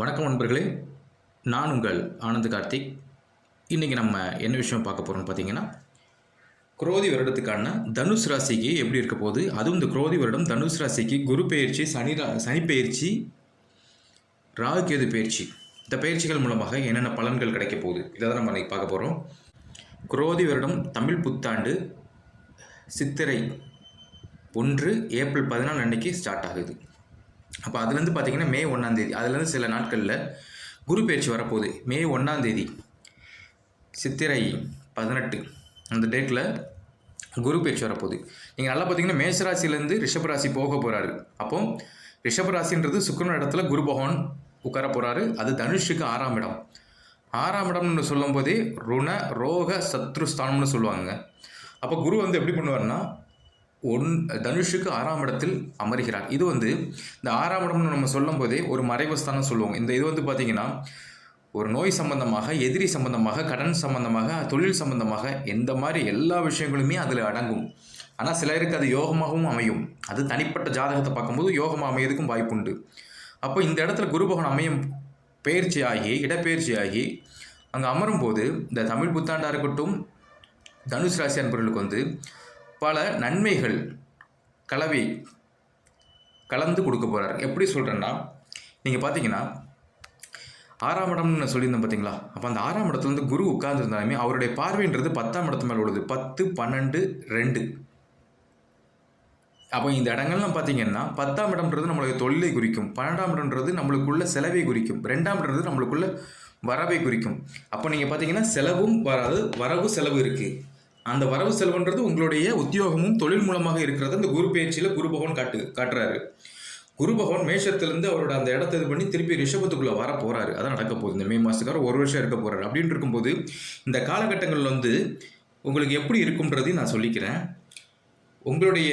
வணக்கம் நண்பர்களே, நான் உங்கள் ஆனந்த் கார்த்திக். இன்றைக்கி நம்ம என்ன விஷயம் பார்க்க போகிறோம்னு பார்த்தீங்கன்னா, குரோதி வருடத்துக்கான தனுஷ் ராசிக்கு எப்படி இருக்க போகுது, அதுவும் இந்த குரோதி வருடம் தனுஷ் ராசிக்கு குரு பெயர்ச்சி, சனி பெயர்ச்சி, ராகு கேது பெயர்ச்சி, இந்த பயிற்சிகள் மூலமாக என்னென்ன பலன்கள் கிடைக்க போகுது, இதை தான் நம்ம இன்றைக்கி பார்க்க போகிறோம். குரோதி வருடம் தமிழ் புத்தாண்டு சித்திரை 1 ஏப்ரல் 14 அன்னைக்கு ஸ்டார்ட் ஆகுது. அப்போ அதுலேருந்து பார்த்தீங்கன்னா மே 1 அதுலேருந்து சில நாட்களில் குரு பயிற்சி வரப்போகுது. மே 1 சித்திரை 18 அந்த டேட்டில் குரு பயிற்சி வரப்போகுது. நீங்கள் நல்லா பார்த்தீங்கன்னா மேஷராசிலேருந்து ரிஷபராசி போக போகிறாரு. அப்போ ரிஷபராசின்றது சுக்கிரன் இடத்துல குரு பகவான் உட்கார போகிறாரு. அது தனுஷுக்கு 6ஆம் இடம். 6ஆம் இடம்னு சொல்லும் போதே ருண ரோக சத்ருஸ்தானம்னு சொல்லுவாங்க. அப்போ குரு எப்படி பண்ணுவார்னா தனுஷுக்கு 6ஆம் இடத்தில் அமர்கிறார். இது இந்த 6ஆம் இடம்னு நம்ம சொல்லும் போதே ஒரு மறைவுஸ்தானம் சொல்லுவோம். இது பார்த்தீங்கன்னா ஒரு நோய் சம்பந்தமாக, எதிரி சம்பந்தமாக, கடன் சம்பந்தமாக, தொழில் சம்பந்தமாக எந்த மாதிரி எல்லா விஷயங்களுமே அதில் அடங்கும். ஆனால் சிலருக்கு அது யோகமாகவும் அமையும். அது தனிப்பட்ட ஜாதகத்தை பார்க்கும்போது யோகமாக அமையதுக்கும் வாய்ப்புண்டு. அப்போ இந்த இடத்துல குரு பகவான் அமையும் பயிற்சியாகி, இடப்பெயர்ச்சியாகி அங்கே அமரும் போது இந்த தமிழ் புத்தாண்டாக இருக்கட்டும், தனுஷ் ராசி அன்பர்களுக்கு பல நன்மைகள் கலந்து கொடுக்க போகிறார். எப்படி சொல்கிறேன்னா, நீங்கள் பார்த்தீங்கன்னா 6ஆம் இடம்னு நான் சொல்லியிருந்தேன் பார்த்தீங்களா? அப்போ அந்த 6ஆம் இடத்துலேருந்து குரு உட்கார்ந்துருந்தாலுமே அவருடைய பார்வைன்றது 10ஆம் இடத்து மேலே உள்ளது. 10, 12, 2. அப்போ இந்த இடங்கள்லாம் பார்த்தீங்கன்னா 10ஆம் இடம்ன்றது நம்மளுக்கு தொழிலை குறிக்கும், 12ஆம் இடம்ன்றது நம்மளுக்குள்ள செலவை குறிக்கும், 2ஆம் இடம்ன்றது நம்மளுக்குள்ள வரவை குறிக்கும். அப்போ நீங்கள் பார்த்தீங்கன்னா செலவும் வராது, வரவு செலவு இருக்குது. அந்த வரவு செலவுன்றது உங்களுடைய உத்தியோகமும் தொழில் மூலமாக இருக்கிறத இந்த குரு பயிற்சியில் குரு பகவான் காட்டுறாரு. குரு பகவான் மேஷத்திலேருந்து அவரோட அந்த இடத்த இது பண்ணி திருப்பி ரிஷபத்துக்குள்ளே வர போகிறாரு. அதான் நடக்க போகுது. இந்த மே மாதத்துக்கார 1 வருஷம் இருக்க போகிறாரு. அப்படின்னு இருக்கும்போது இந்த காலகட்டங்கள் உங்களுக்கு எப்படி இருக்கும்ன்றதையும் நான் சொல்லிக்கிறேன். உங்களுடைய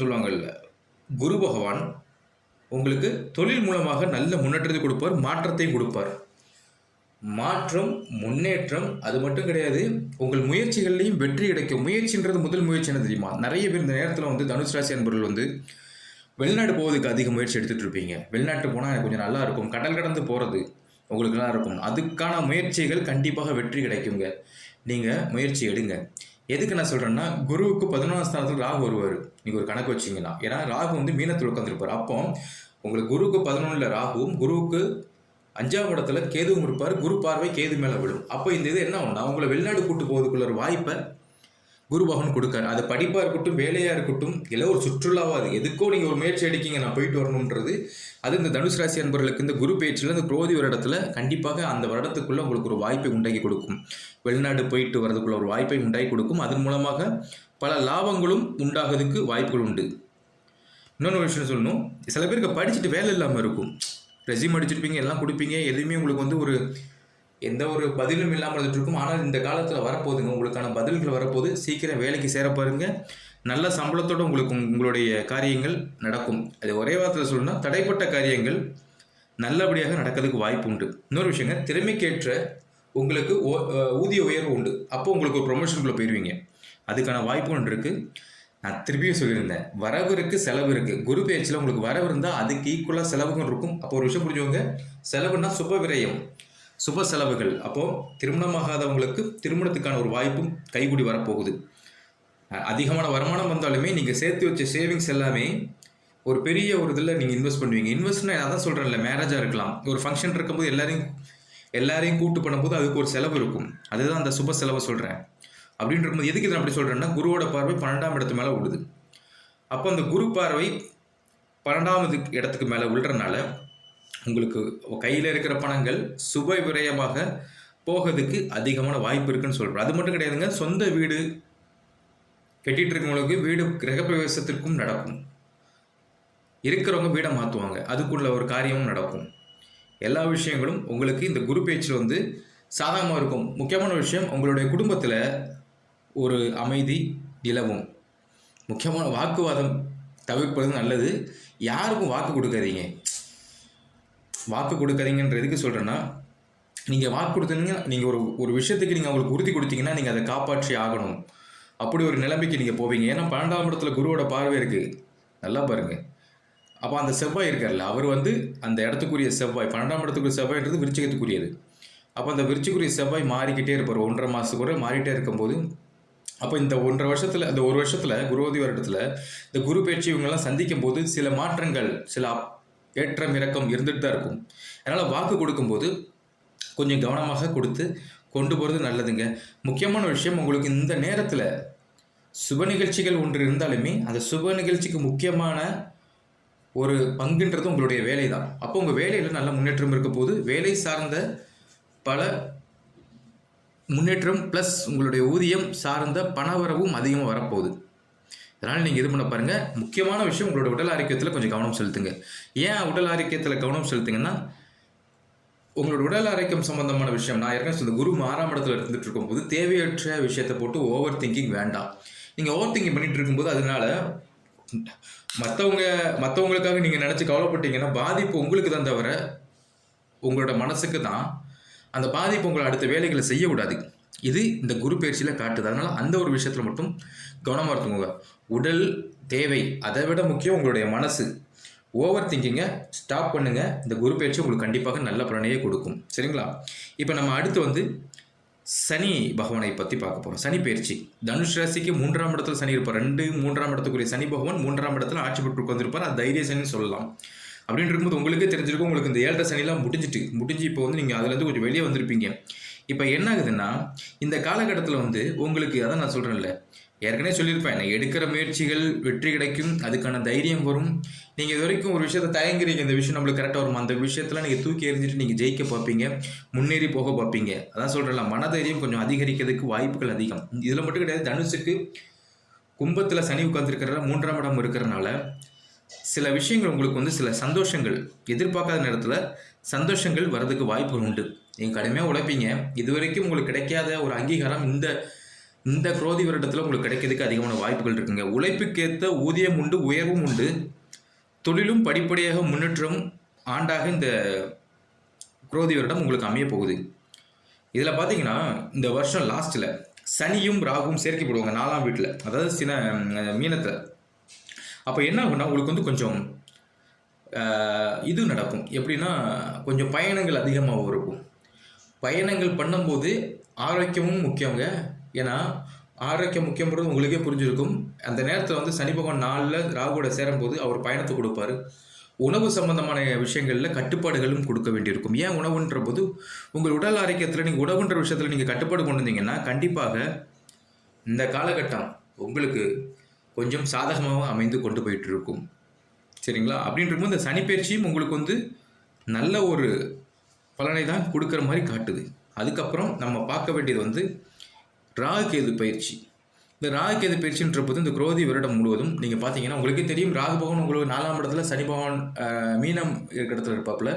சொல்லுவாங்கல்ல, குரு பகவான் உங்களுக்கு தொழில் மூலமாக நல்ல முன்னேற்றத்தை கொடுப்பார், மாற்றத்தையும் கொடுப்பார். மாற்றம், முன்னேற்றம் அது மட்டும் கிடையாது, உங்கள் முயற்சிகள்லையும் வெற்றி கிடைக்கும். முயற்சின்றது முதல் முயற்சி என்ன தெரியுமா? நிறைய பேர் இந்த நேரத்தில் தனுஷ் ராசி அன்பர்கள் வெளிநாடு போவதுக்கு அதிக முயற்சி எடுத்துகிட்டு இருப்பீங்க. வெளிநாட்டு போனால் எனக்கு கொஞ்சம் நல்லா இருக்கும், கடல் கடந்து போகிறது உங்களுக்கு நல்லா இருக்கும். அதுக்கான முயற்சிகள் கண்டிப்பாக வெற்றி கிடைக்குங்க. நீங்கள் முயற்சி எடுங்க. எதுக்கு நான் சொல்கிறேன்னா, குருவுக்கு 11ஆம் ஸ்தானத்தில் ராகு வருவார். நீங்கள் ஒரு கணக்கு வச்சிங்கன்னா, ஏன்னா ராகு மீனத்தில் உட்காந்துருப்பார். அப்போ உங்களுக்கு குருவுக்கு 11ல் ராகுவும், குருவுக்கு 5ஆம் இடத்துல கேதுவும் இருப்பார். குரு பார்வை கேது மேலே விடும். அப்போ இந்த இது என்ன ஒன்றா உங்களை வெளிநாடு கூட்டு போவதுக்குள்ள ஒரு வாய்ப்பை குரு பகவான் கொடுக்காரு. அது படிப்பாக இருக்கட்டும், வேலையாக இருக்கட்டும், இல்லை ஒரு சுற்றுலாவாது, எதுக்கோ நீங்கள் ஒரு முயற்சி அடிக்கிங்க நான் போயிட்டு வரணுன்றது. அது இந்த தனுஷ் ராசி அன்பர்களுக்கு இந்த குரு பயிற்சியில் இந்த குரோதி வருடத்தில் கண்டிப்பாக அந்த வருடத்துக்குள்ளே உங்களுக்கு ஒரு வாய்ப்பை உண்டாக்கி கொடுக்கும். வெளிநாடு போயிட்டு வரதுக்குள்ள ஒரு வாய்ப்பை உண்டாக்கி கொடுக்கும். அதன் மூலமாக பல லாபங்களும் உண்டாகிறதுக்கு வாய்ப்புகள் உண்டு. இன்னொன்று விஷயம் சொல்லணும், சில பேருக்கு படிச்சுட்டு வேலை இல்லாமல் இருக்கும். ரெஸ்யூம் அடிச்சிருப்பீங்க, எல்லாம் கொடுப்பீங்க, எதுவுமே உங்களுக்கு எந்த ஒரு பதிலும் இல்லாமல் இருந்துட்டு இருக்கும். ஆனால் இந்த காலத்தில் வரப்போகுதுங்க, உங்களுக்கான பதில்கள் வரப்போகுது. சீக்கிரம் வேலைக்கு சேர பாருங்க. நல்ல சம்பளத்தோடு உங்களுடைய காரியங்கள் நடக்கும். அது ஒரே வாரத்தில் சொல்லணும்னா, தடைப்பட்ட காரியங்கள் நல்லபடியாக நடக்கிறதுக்கு வாய்ப்பு உண்டு. இன்னொரு விஷயங்க, திறமைக்கேற்ற உங்களுக்கு ஊதிய உயர்வு உண்டு. அப்போ உங்களுக்கு ஒரு ப்ரொமோஷனுக்குள்ளே போயிடுவீங்க. அதுக்கான வாய்ப்பு ஒன்று இருக்குது. நான் திருப்பியும் சொல்லியிருந்தேன், வரவு இருக்குது, செலவு இருக்குது. குரு பயிற்சியில் உங்களுக்கு வரவு இருந்தால் அதுக்கு ஈக்குவலாக செலவுகள் இருக்கும். அப்போ ஒரு விஷயம் புரிஞ்சவங்க, செலவுன்னா சுப விரயம், சுப செலவுகள். அப்போது திருமணமாகாதவங்களுக்கு திருமணத்துக்கான ஒரு வாய்ப்பும் கைகூடி வரப்போகுது. அதிகமான வருமானம் வந்தாலுமே நீங்கள் சேர்த்து வச்ச சேவிங்ஸ் எல்லாமே ஒரு பெரிய ஒரு இதில் நீங்கள் இன்வெஸ்ட் பண்ணுவீங்க. இன்வெஸ்ட்னா நான் தான் சொல்கிறேன்ல, மேரேஜாக இருக்கலாம், ஒரு ஃபங்க்ஷன் இருக்கும்போது எல்லாரையும் கூட்டு பண்ணும்போது அதுக்கு ஒரு செலவு இருக்கும். அதுதான் அந்த சுப செலவை சொல்கிறேன். அப்படின்னு இருக்கும்போது எதுக்கு இதை அப்படி சொல்கிறேன்னா, குருவோட பார்வை 12ஆம் இடத்து மேலே விழுது. அப்போ அந்த குரு பார்வை 12ஆவது இடத்துக்கு மேலே விழுறதுனால உங்களுக்கு கையில் இருக்கிற பணங்கள் சுப விரயமாக போகிறதுக்கு அதிகமான வாய்ப்பு இருக்குன்னு சொல்கிறேன். அது மட்டும் கிடையாதுங்க, சொந்த வீடு கட்டிகிட்டு இருக்கவங்களுக்கு வீடு கிரகப்பிரவேசத்திற்கும் நடக்கும். இருக்கிறவங்க வீடை மாற்றுவாங்க, அதுக்குள்ள ஒரு காரியமும் நடக்கும். எல்லா விஷயங்களும் உங்களுக்கு இந்த குரு பேச்சில் சாதகமாக இருக்கும். முக்கியமான விஷயம், உங்களுடைய குடும்பத்தில் ஒரு அமைதி நிலவும். முக்கியமான வாக்குவாதம் தவிர்ப்பது நல்லது. யாருக்கும் வாக்கு கொடுக்காதீங்க. வாக்கு கொடுக்காதீங்கன்ற எதுக்கு சொல்கிறேன்னா, நீங்கள் வாக்கு கொடுத்தீங்க, நீங்கள் ஒரு விஷயத்துக்கு நீங்கள் அவங்களுக்கு உறுதி கொடுத்தீங்கன்னா நீங்கள் அதை காப்பாற்றி ஆகணும். அப்படி ஒரு நிலைமைக்கு நீங்கள் போவீங்க. ஏன்னா 12ஆம் இடத்துல குருவோட பார்வை இருக்குது. நல்லா பாருங்கள், அப்போ அந்த செவ்வாய் இருக்கார்ல, அவர் வந்து அந்த இடத்துக்குரிய செவ்வாய், 12ஆம் இடத்துக்குரிய செவ்வாய்ன்றது விருச்சிகத்துக்குரியது. அப்போ அந்த விருச்சிக்குரிய செவ்வாய் மாறிக்கிட்டே இருப்பார், 1.5 மாதத்துக்கு ஒரு மாறிட்டே இருக்கும்போது, அப்போ இந்த 1.5 வருஷத்தில், அந்த ஒரு வருஷத்தில் குருவதி வருடத்தில் இந்த குரு பயிற்சி இவங்கெல்லாம் சந்திக்கும் போது சில மாற்றங்கள், சில ஏற்றம் இறக்கம் இருந்துட்டு தான் இருக்கும். அதனால் வாக்கு கொடுக்கும்போது கொஞ்சம் கவனமாக கொடுத்து கொண்டு போகிறது நல்லதுங்க. முக்கியமான விஷயம், உங்களுக்கு இந்த நேரத்தில் சுப நிகழ்ச்சிகள் ஒன்று இருந்தாலுமே அந்த சுப நிகழ்ச்சிக்கு முக்கியமான ஒரு பங்குன்றது உங்களுடைய வேலை தான். அப்போ உங்கள் வேலையில் நல்ல முன்னேற்றம் இருக்க போது, வேலை சார்ந்த பல முன்னேற்றம் ப்ளஸ் உங்களுடைய ஊதியம் சார்ந்த பணவரவும் அதிகமாக வரப்போகுது. அதனால் நீங்கள் இது பண்ண பாருங்கள். முக்கியமான விஷயம், உங்களோட உடல் ஆரோக்கியத்தில் கொஞ்சம் கவனம் செலுத்துங்க. ஏன் உடல் ஆரோக்கியத்தில் கவனம் செலுத்துங்கன்னா, உங்களோட உடல் ஆரோக்கியம் சம்பந்தமான விஷயம், நான் ஏற்கனவே சொல்ல குரு 6ஆம் இடத்துல இருந்துட்டு இருக்கும்போது தேவையற்ற விஷயத்தை போட்டு ஓவர் திங்கிங் வேண்டாம். நீங்கள் ஓவர் திங்கிங் பண்ணிட்டு இருக்கும்போது அதனால மற்றவங்களுக்காக நீங்கள் நினச்சி கவலைப்பட்டீங்கன்னா பாதிப்பு உங்களுக்கு தான் தவிர உங்களோட மனசுக்கு தான். அந்த பாதிப்பு உங்களை அடுத்த வேலைகளை செய்யக்கூடாது. இது இந்த குரு பயிற்சியில் காட்டுது. அதனால் அந்த ஒரு விஷயத்தில் மட்டும் கவனமாக இருக்குங்க. உடல் தேவை, அதை விட முக்கியம் உங்களுடைய மனசு. ஓவர் திங்கிங்கை ஸ்டாப் பண்ணுங்கள். இந்த குரு பயிற்சி உங்களுக்கு கண்டிப்பாக நல்ல பலனையே கொடுக்கும். சரிங்களா? இப்போ நம்ம அடுத்து வந்து சனி பகவானை பற்றி பார்க்க போகிறோம். சனி பயிற்சி தனுஷ் ராசிக்கு 3ஆம் இடத்துல சனி இருப்பார். 2, 3ஆம் இடத்துக்குரிய சனி பகவான் 3ஆம் இடத்துல ஆட்சி பெற்று உட்காந்துருப்பார். அது தைரிய சனின்னு சொல்லலாம். அப்படின்னு இருக்கும்போது உங்களுக்கே தெரிஞ்சிருக்கும், உங்களுக்கு இந்த 7.5 சனிலாம் முடிஞ்சு இப்போ வந்து நீங்கள் அதுலேருந்து கொஞ்சம் வெளியே வந்திருப்பீங்க. இப்போ என்ன ஆகுதுன்னா, இந்த காலகட்டத்தில் வந்து உங்களுக்கு, அதான் நான் சொல்கிறேன்ல, ஏற்கனவே சொல்லியிருப்பேன், நான் எடுக்கிற முயற்சிகள் வெற்றி கிடைக்கும், அதுக்கான தைரியம் வரும். நீங்கள் இது வரைக்கும் ஒரு விஷயத்தை தயங்குறீங்க, இந்த விஷயம் நம்மளுக்கு கரெக்டாக வரும், அந்த விஷயத்தில் நீங்கள் தூக்கி எறிஞ்சிட்டு நீங்கள் ஜெயிக்க பார்ப்பீங்க, முன்னேறி போக பார்ப்பீங்க. அதான் சொல்கிறேன்ல, மனதைரியம் கொஞ்சம் அதிகரிக்கிறதுக்கு வாய்ப்புகள் அதிகம். இதில் மட்டும் கிடையாது, தனுசுக்கு கும்பத்தில் சனி உட்கார்ந்துருக்கிற 3ஆம் இடம் இருக்கிறனால சில விஷயங்கள் உங்களுக்கு வந்து சில சந்தோஷங்கள், எதிர்பார்க்காத நேரத்தில் சந்தோஷங்கள் வர்றதுக்கு வாய்ப்புகள் உண்டு. நீங்கள் கடுமையாக உழைப்பீங்க, இது வரைக்கும் உங்களுக்கு கிடைக்காத ஒரு அங்கீகாரம் இந்த குரோதி வருடத்தில் உங்களுக்கு கிடைக்கிறதுக்கு அதிகமான வாய்ப்புகள் இருக்குங்க. உழைப்புக்கேற்ற ஊதியம் உண்டு, உயர்வும் உண்டு, தொழிலும் படிப்படியாக முன்னேற்றம் ஆண்டாக இந்த குரோதி வருடம் உங்களுக்கு அமைய போகுது. இதில் பார்த்தீங்கன்னா, இந்த வருஷம் லாஸ்ட்டில் சனியும் ராகுவும் சேர்க்கப்படுவாங்க 4ஆம் வீட்டில், அதாவது மீனத்தில். அப்போ என்ன ஆகுன்னா, உங்களுக்கு வந்து கொஞ்சம் இது நடக்கும். எப்படின்னா, கொஞ்சம் பயணங்கள் அதிகமாக இருக்கும். பயணங்கள் பண்ணும்போது ஆரோக்கியமும் முக்கியங்க. ஏன்னா ஆரோக்கியம் முக்கியம்ன்றது உங்களுக்கே புரிஞ்சிருக்கும். அந்த நேரத்தில் வந்து சனி பகவான் 4ல் ராகுவோட சேரும்போது அவர் பயணத்தை கொடுப்பாரு. உணவு சம்பந்தமான விஷயங்களில் கட்டுப்பாடுகளும் கொடுக்க வேண்டியிருக்கும். ஏன் உணவுன்ற போது, உங்கள் உடல் ஆரோக்கியத்தில் நீங்கள் உணவுன்ற விஷயத்தில் நீங்கள் கட்டுப்பாடு கொண்டு வந்தீங்கன்னா கண்டிப்பாக இந்த காலகட்டம் உங்களுக்கு கொஞ்சம் சாதகமாக அமைந்து கொண்டு போயிட்டு இருக்கும். சரிங்களா? அப்படின்றபோது இந்த சனிப்பயிற்சியும் உங்களுக்கு வந்து நல்ல ஒரு பலனை தான் கொடுக்குற மாதிரி காட்டுது. அதுக்கப்புறம் நம்ம பார்க்க வேண்டியது வந்து ராகுகேது பயிற்சி. இந்த ராகுகேது பயிற்சின்ற போது இந்த குரோதி வருடம் முழுவதும் நீங்கள் பார்த்தீங்கன்னா உங்களுக்கே தெரியும், ராகு பகவான் உங்களுக்கு 4ஆம் இடத்துல, சனி பகவான் மீனம் இருக்கிற இடத்துல இருப்பாப்புல,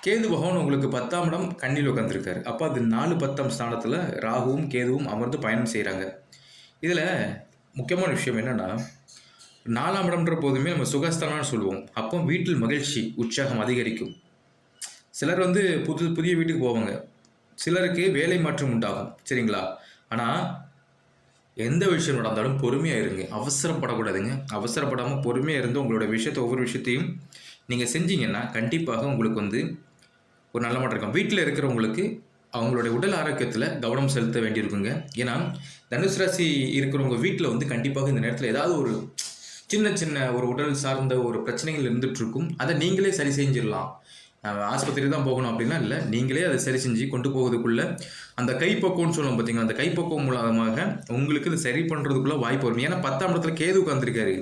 கேது பகவான் உங்களுக்கு 10ஆம் இடம் கண்ணில் உட்காந்துருக்காரு. அப்போ அது 4-10 ஸ்தானத்தில் ராகுவும் கேதுவும் அமர்ந்து பயணம் செய்கிறாங்க. இதில் முக்கியமான விஷயம் என்னென்னா, 4ஆம் இடம்ன்ற போதுமே நம்ம சுகஸ்தானம்னு சொல்லுவோம். அப்போ வீட்டில் மகிழ்ச்சி, உற்சாகம் அதிகரிக்கும். சிலர் வந்து புதிய வீட்டுக்கு போவாங்க, சிலருக்கு வேலை மாற்றம் உண்டாகும். சரிங்களா? ஆனால் எந்த விஷயம் நடந்தாலும் பொறுமையாக இருங்க, அவசரப்படக்கூடாதுங்க. அவசரப்படாமல் பொறுமையாக இருந்து உங்களோட விஷயத்தை, ஒவ்வொரு விஷயத்தையும் நீங்கள் செஞ்சீங்கன்னா கண்டிப்பாக உங்களுக்கு வந்து ஒரு நல்ல மாற்றம் இருக்கும். வீட்டில் இருக்கிறவங்களுக்கு அவங்களுடைய உடல் ஆரோக்கியத்தில் கவனம் செலுத்த வேண்டியிருக்குங்க. ஏன்னா தனுசு ராசி இருக்கிறவங்க வீட்டில் வந்து கண்டிப்பாக இந்த நேரத்தில் ஏதாவது ஒரு சின்ன ஒரு உடல் சார்ந்த ஒரு பிரச்சனைகள் இருந்துகிட்டு இருக்கும். அதை நீங்களே சரி செஞ்சிடலாம். ஆஸ்பத்திரி தான் போகணும் அப்படின்னா இல்லை, நீங்களே அதை சரி செஞ்சு கொண்டு போகிறதுக்குள்ள அந்த கைப்பக்குவம்னு சொல்லுவோம் பார்த்தீங்களா, அந்த கைப்பக்குவம் மூலமாக உங்களுக்கு இதை சரி பண்ணுறதுக்குள்ள வாய்ப்பு வரும். ஏன்னா 10ஆம் இடத்துல கேது உட்காந்துருக்காரு.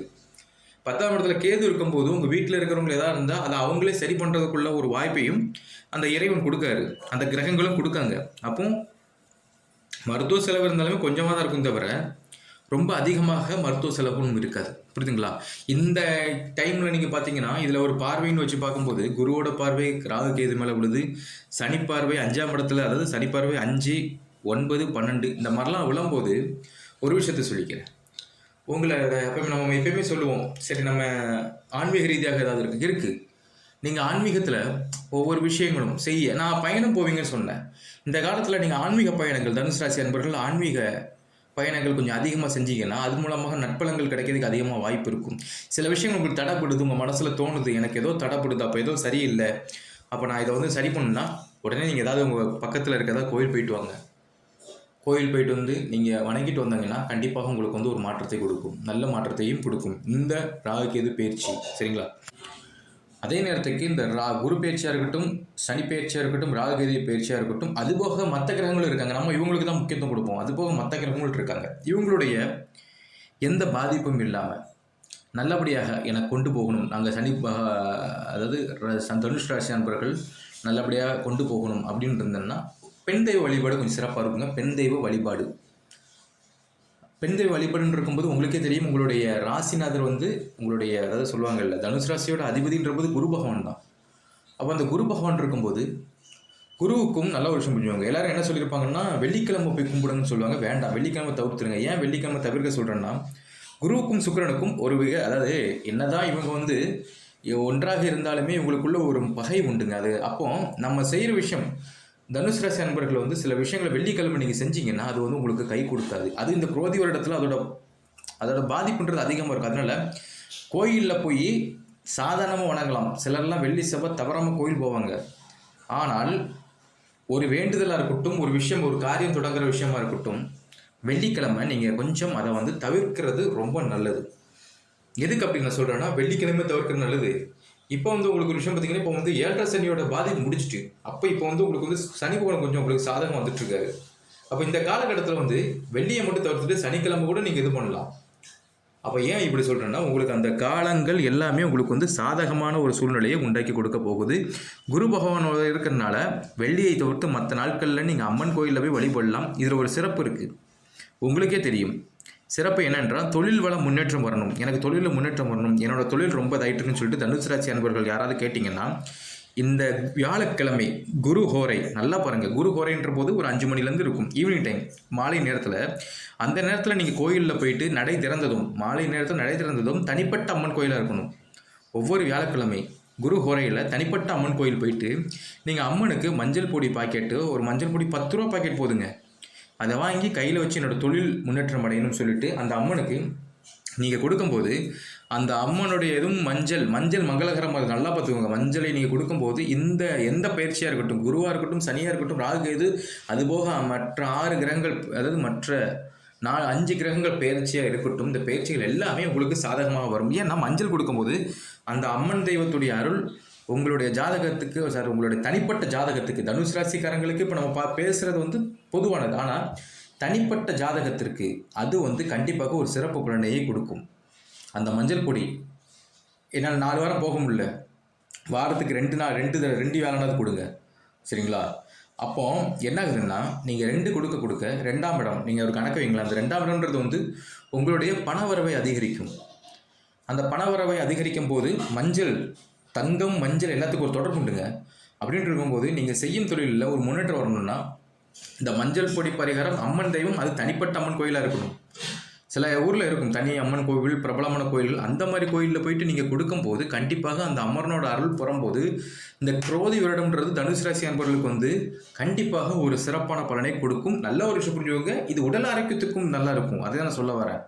10ஆம் இடத்துல கேது இருக்கும்போது உங்கள் வீட்டில் இருக்கிறவங்க எதாவது இருந்தால் அதை அவங்களே சரி பண்ணுறதுக்குள்ள ஒரு வாய்ப்பையும் அந்த இறைவன் கொடுக்காரு, அந்த கிரகங்களும் கொடுக்காங்க. அப்போ மருத்துவ செலவு இருந்தாலுமே கொஞ்சமாக தான் இருக்கும் தவிர ரொம்ப அதிகமாக மருத்துவ செலவும் இருக்காது. புரியுதுங்களா? இந்த டைமில் நீங்கள் பார்த்தீங்கன்னா இதில் ஒரு பார்வைன்னு வச்சு பார்க்கும்போது குருவோட பார்வை ராகு கேது மேலே விழுது, சனி பார்வை 5ஆம் இடத்துல, அதாவது சனி பார்வை 5, 9, 12 இந்த மாதிரிலாம் விழும்போது ஒரு விஷயத்த சொல்லிக்கிறேன். உங்களை நம்ம எப்பயுமே சொல்லுவோம், சரி நம்ம ஆன்மீக ரீதியாக ஏதாவது இருக்குது. நீங்கள் ஆன்மீகத்தில் ஒவ்வொரு விஷயங்களும் செய்ய, நான் பயணம் போவீங்கன்னு சொன்னேன். இந்த காலத்தில் நீங்கள் ஆன்மீக பயணங்கள், தனுசு ராசி அன்பர்கள் ஆன்மீக பயணங்கள் கொஞ்சம் அதிகமாக செஞ்சீங்கன்னா அது மூலமாக நற்பலங்கள் கிடைக்கிறதுக்கு அதிகமாக வாய்ப்பு இருக்கும். சில விஷயங்கள் உங்களுக்கு தடைப்படுது, உங்கள் மனசில் தோணுது, எனக்கு ஏதோ தடைப்படுது, அப்போ ஏதோ சரியில்லை, அப்போ நான் இதை வந்து சரி பண்ணணும்னா உடனே நீங்கள் ஏதாவது உங்கள் பக்கத்தில் இருக்க ஏதாவது கோயில் போயிட்டு வாங்க. கோயில் போயிட்டு வந்து நீங்கள் வணங்கிட்டு வந்தாங்கன்னா கண்டிப்பாக உங்களுக்கு வந்து ஒரு மாற்றத்தை கொடுக்கும், நல்ல மாற்றத்தையும் கொடுக்கும் இந்த ராகு கேது பயிற்சி. சரிங்களா? அதே நேரத்துக்கு இந்த குரு பயிற்சியாக இருக்கட்டும், சனி பயிற்சியாக இருக்கட்டும், ராகு கேது பயிற்சியாக இருக்கட்டும், அதுபோக மற்ற கிரகங்களும் இருக்காங்க. நம்ம இவங்களுக்கு தான் முக்கியத்துவம் கொடுப்போம். அதுபோக மற்ற கிரகங்களும் இருக்காங்க. இவங்களுடைய எந்த பாதிப்பும் இல்லாமல் நல்லபடியாக எனக்கு கொண்டு போகணும், நாங்கள் அதாவது தனுஷ் ராசி நண்பர்கள் நல்லபடியாக கொண்டு போகணும் அப்படின்னு இருந்தோம்னா பெண் தெய்வ வழிபாடு கொஞ்சம் சிறப்பாக இருக்குங்க. பெண் தெய்வ வழிபாடு வழிபாடுன்னு இருக்கும்போது உங்களுக்கே தெரியும், உங்களுடைய ராசிநாதர் வந்து உங்களுடைய அதாவது சொல்லுவாங்கல்ல, தனுசு ராசியோட அதிபதின்றபோது குரு பகவான் தான். அப்போ அந்த குரு பகவான் இருக்கும்போது குருவுக்கும் நல்ல ஒரு விஷயம் புரிஞ்சுவாங்க. எல்லாரும் என்ன சொல்லியிருப்பாங்கன்னா வெள்ளிக்கிழமை போய் கும்பிடுங்கன்னு சொல்லுவாங்க. வேண்டாம், வெள்ளிக்கிழமை தவிர்த்துருங்க. ஏன் வெள்ளிக்கிழமை தவிர்க்க சொல்கிறேன்னா, குருவுக்கும் சுக்கிரனுக்கும் அதாவது என்னதான் இவங்க வந்து ஒன்றாக இருந்தாலுமே இவங்களுக்குள்ள ஒரு பகை உண்டுங்க. அது அப்போ நம்ம செய்கிற விஷயம், தனுசு ராசி அன்பர்கள் வந்து சில விஷயங்களை வெள்ளிக்கிழமை நீங்கள் செஞ்சீங்கன்னா அது வந்து உங்களுக்கு கை கொடுக்காது. அது இந்த குரோதி வருடத்தில் அதோட பாதிப்புன்றது அதிகமாக இருக்கும். அதனால கோயிலில் போய் சாதாரணமாக வணங்கலாம். சிலர்லாம் வெள்ளி செவ்வாய் தவறாமல் கோயில் போவாங்க. ஆனால் ஒரு வேண்டுதலாக இருக்கட்டும், ஒரு விஷயம், ஒரு காரியம் தொடங்குற விஷயமா இருக்கட்டும், வெள்ளிக்கிழமை நீங்கள் கொஞ்சம் அதை வந்து தவிர்க்கிறது ரொம்ப நல்லது. எதுக்கு அப்படி நான் சொல்கிறேன்னா, வெள்ளிக்கிழமை தவிர்க்கிறது நல்லது. இப்போ வந்து உங்களுக்கு ஒரு விஷயம் பார்த்தீங்கன்னா, இப்போ வந்து 7.5 சனியோட பாதிப்பு முடிச்சுட்டு, அப்போ இப்போ வந்து உங்களுக்கு வந்து சனி பகவான் கொஞ்சம் உங்களுக்கு சாதகம் வந்துட்டு இருக்காரு. அப்போ இந்த காலகட்டத்தில் வந்து வெள்ளியை மட்டும் தவிர்த்துட்டு சனிக்கிழமை கூட நீங்கள் இது பண்ணலாம். அப்போ ஏன் இப்படி சொல்கிறேன்னா, உங்களுக்கு அந்த காலங்கள் எல்லாமே உங்களுக்கு வந்து சாதகமான ஒரு சூழ்நிலையை உண்டாக்கி கொடுக்க போகுது. குரு பகவானோட இருக்கிறதுனால வெள்ளியை தவிர்த்து மற்ற நாட்களில் நீங்கள் அம்மன் கோயிலில் போய் வழிபடலாம். இதில் ஒரு சிறப்பு இருக்குது, உங்களுக்கே தெரியும். சிறப்பு என்னென்றால், தொழில் வளம் முன்னேற்றம் வரணும், எனக்கு தொழிலில் முன்னேற்றம் வரணும், என்னோட தொழில் ரொம்ப இதாயிட்டுன்னு சொல்லிட்டு தனுசு ராசி அன்பர்கள் யாராவது கேட்டிங்கன்னா, இந்த வியாழக்கிழமை குரு ஹோரை நல்லா பாருங்கள். குரு ஹோரைன்ற போது ஒரு 5 மணிலேருந்து இருக்கும், ஈவினிங் டைம், மாலை நேரத்தில். அந்த நேரத்தில் நீங்கள் கோயிலில் போயிட்டு நடை திறந்ததும், மாலை நேரத்தில் நடை திறந்ததும் தனிப்பட்ட அம்மன் கோயிலாக இருக்கணும். ஒவ்வொரு வியாழக்கிழமை குரு ஹோரையில் தனிப்பட்ட அம்மன் கோயில் போயிட்டு நீங்கள் அம்மனுக்கு மஞ்சள் பொடி பாக்கெட்டு, ஒரு மஞ்சள் பொடி 10 ரூபா பாக்கெட் போதுங்க, அதை வாங்கி கையில் வச்சு என்னோடய தொழில் முன்னேற்றம் அடையணும்னு சொல்லிட்டு அந்த அம்மனுக்கு நீங்கள் கொடுக்கும்போது, அந்த அம்மனுடைய எதுவும் மஞ்சள் மங்களகரமாக இருக்குது. நல்லா பார்த்துக்கோங்க. மஞ்சளை நீங்கள் கொடுக்கும்போது எந்த பயிற்சியாக இருக்கட்டும், குருவாக இருக்கட்டும், சனியாக இருக்கட்டும், ராகு கேது, அதுபோக மற்ற 6 கிரகங்கள், அதாவது மற்ற 5 கிரகங்கள் பயிற்சியாக இருக்கட்டும், இந்த பயிற்சிகள் எல்லாமே உங்களுக்கு சாதகமாக வரும். ஏன்னா மஞ்சள் கொடுக்கும்போது அந்த அம்மன் தெய்வத்துடைய அருள் உங்களுடைய ஜாதகத்துக்கு, உங்களுடைய தனிப்பட்ட ஜாதகத்துக்கு, தனுசு ராசிக்காரங்களுக்கு இப்போ நம்ம பேசுகிறது வந்து பொதுவானது, ஆனால் தனிப்பட்ட ஜாதகத்திற்கு அது வந்து கண்டிப்பாக ஒரு சிறப்பு பலனையை கொடுக்கும். அந்த மஞ்சள் பொடி என்னால் 4 வாரம் போக முடியல, வாரத்துக்கு 2 வேலைனாவது கொடுங்க. சரிங்களா? அப்போ என்ன ஆகுதுன்னா, நீங்கள் 2 கொடுக்க 2ஆம் இடம், நீங்கள் ஒரு கணக்கு வைங்களா, அந்த 2ஆம் இடம்ன்றது வந்து உங்களுடைய பணவரவை அதிகரிக்கும். அந்த பணவரவை அதிகரிக்கும் போது தங்கம் மஞ்சள் எல்லாத்துக்கும் ஒரு தொடர்பு உண்டுங்க. அப்படின்ட்டு இருக்கும்போது நீங்கள் செய்யும் தொழிலில் ஒரு முன்னேற்றம் வரணும்னா இந்த மஞ்சள் பொடி பரிகாரம், அம்மன் தெய்வம் அது தனிப்பட்ட அம்மன் கோயிலாக இருக்கணும். சில ஊரில் இருக்கும் தனி அம்மன் கோவில், பிரபலமான கோயில்கள், அந்த மாதிரி கோயிலில் போயிட்டு நீங்கள் கொடுக்கும்போது கண்டிப்பாக அந்த அம்மனோட அருள் புறம்போது இந்த குரோதி வருடம்ன்றது தனுசு ராசி அன்பர்களுக்கு வந்து கண்டிப்பாக ஒரு சிறப்பான பலனை கொடுக்கும். நல்ல ஒரு விஷயம் புரிஞ்சுக்கோங்க. இது உடல் ஆரோக்கியத்துக்கும் நல்லா இருக்கும். அதை நான் சொல்ல வரேன்.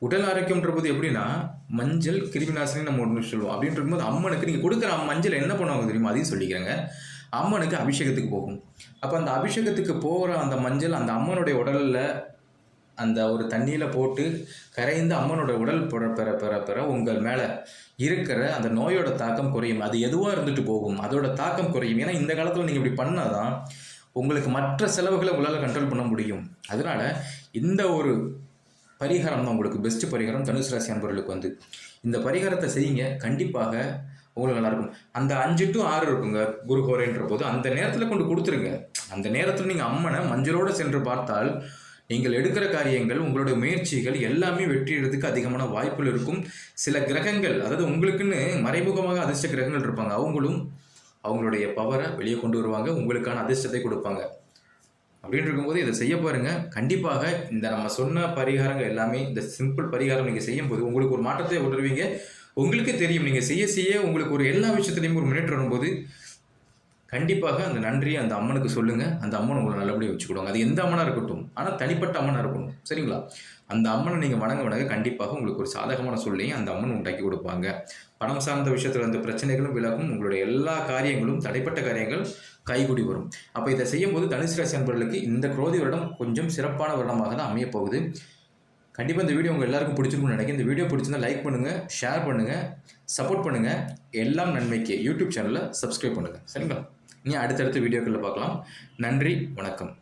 உடல் ஆரோக்கியம்ன்ற போது எப்படின்னா, மஞ்சள் கிருமிநாசினி நம்ம ஒன்று சொல்லுவோம். அப்படின்ற போது அம்மனுக்கு நீங்கள் கொடுக்குற மஞ்சள் என்ன பண்ணுவாங்க தெரியுமா, அதையும் சொல்லிக்கிறேங்க. அம்மனுக்கு அபிஷேகத்துக்கு போகும். அப்போ அந்த அபிஷேகத்துக்கு போகிற அந்த மஞ்சள் அந்த அம்மனுடைய உடலில் அந்த ஒரு தண்ணியில் போட்டு கரைந்து அம்மனோட உடல் பெற உங்கள் மேலே இருக்கிற அந்த நோயோட தாக்கம் குறையும். அது எதுவாக இருந்துட்டு போகும், அதோட தாக்கம் குறையும். ஏன்னா இந்த காலத்தில் நீங்கள் இப்படி பண்ணால் தான் உங்களுக்கு மற்ற செலவுகளை உங்களால் கண்ட்ரோல் பண்ண முடியும். அதனால் இந்த ஒரு பரிகாரம் தான் உங்களுக்கு பெஸ்ட் பரிகாரம். தனுசு ராசி அன்பர்களுக்கு வந்து இந்த பரிகாரத்தை செய்யுங்க, கண்டிப்பாக உங்களுக்கு நல்லாயிருக்கும். அந்த 5 to 6 இருக்குங்க குரு ஹோரைன்ற போது, அந்த நேரத்தில் கொண்டு கொடுத்துருங்க. அந்த நேரத்தில் நீங்கள் அம்மனை மஞ்சளோடு சென்று பார்த்தால் நீங்கள் எடுக்கிற காரியங்கள், உங்களுடைய முயற்சிகள் எல்லாமே வெற்றியெடுறதுக்கு அதிகமான வாய்ப்புகள் இருக்கும். சில கிரகங்கள், அதாவது உங்களுக்குன்னு மறைமுகமாக அதிர்ஷ்ட கிரகங்கள் இருப்பாங்க, அவங்களுடைய பவரை வெளியே கொண்டு வருவாங்க, உங்களுக்கான அதிர்ஷ்டத்தை கொடுப்பாங்க. அப்படின்னு இருக்கும்போது இதை செய்ய பாருங்க. கண்டிப்பாக இந்த நம்ம சொன்ன பரிகாரங்கள் எல்லாமே, இந்த சிம்பிள் பரிகாரம் நீங்கள் செய்யும்போது உங்களுக்கு ஒரு மாற்றத்தை உணர்வீங்க. உங்களுக்கே தெரியும், நீங்கள் செய்ய உங்களுக்கு ஒரு எல்லா விஷயத்துலையும் ஒரு முன்னேற்றம் வரும்போது கண்டிப்பாக அந்த நன்றியை அந்த அம்மனுக்கு சொல்லுங்கள். அந்த அம்மன் உங்களை நல்லபடியாக வச்சுக்கிடுவாங்க. அது எந்த அம்மனாக இருக்கட்டும், ஆனால் தனிப்பட்ட அம்மனாக இருக்கணும். சரிங்களா? அந்த அம்மனை நீங்கள் வணங்க கண்டிப்பாக உங்களுக்கு ஒரு சாதகமான சூழ்நிலையை அந்த அம்மன் உண்டாக்கி கொடுப்பாங்க. பணம் சார்ந்த விஷயத்தில் இருந்த பிரச்சனைகளும் விலகும். உங்களுடைய எல்லா காரியங்களும், தடைப்பட்ட காரியங்கள் கைகூடி வரும். அப்போ இதை செய்யும்போது தனுசு ராசி அன்பர்களுக்கு இந்த குரோதி வருடம் கொஞ்சம் சிறப்பான வருடமாக தான் அமையப் போகுது. கண்டிப்பாக இந்த வீடியோ உங்கள் எல்லாருக்கும் பிடிச்சிருக்கும்னு நினைக்கிறேன். இந்த வீடியோ பிடிச்சிருந்தா லைக் பண்ணுங்கள், ஷேர் பண்ணுங்கள், சப்போர்ட் பண்ணுங்கள். எல்லாம் நன்மைக்கு யூடியூப் சேனலை சப்ஸ்கிரைப் பண்ணுங்கள். சரிங்களா? இனி அடுத்தடுத்த வீடியோக்களில் பார்க்கலாம். நன்றி, வணக்கம்.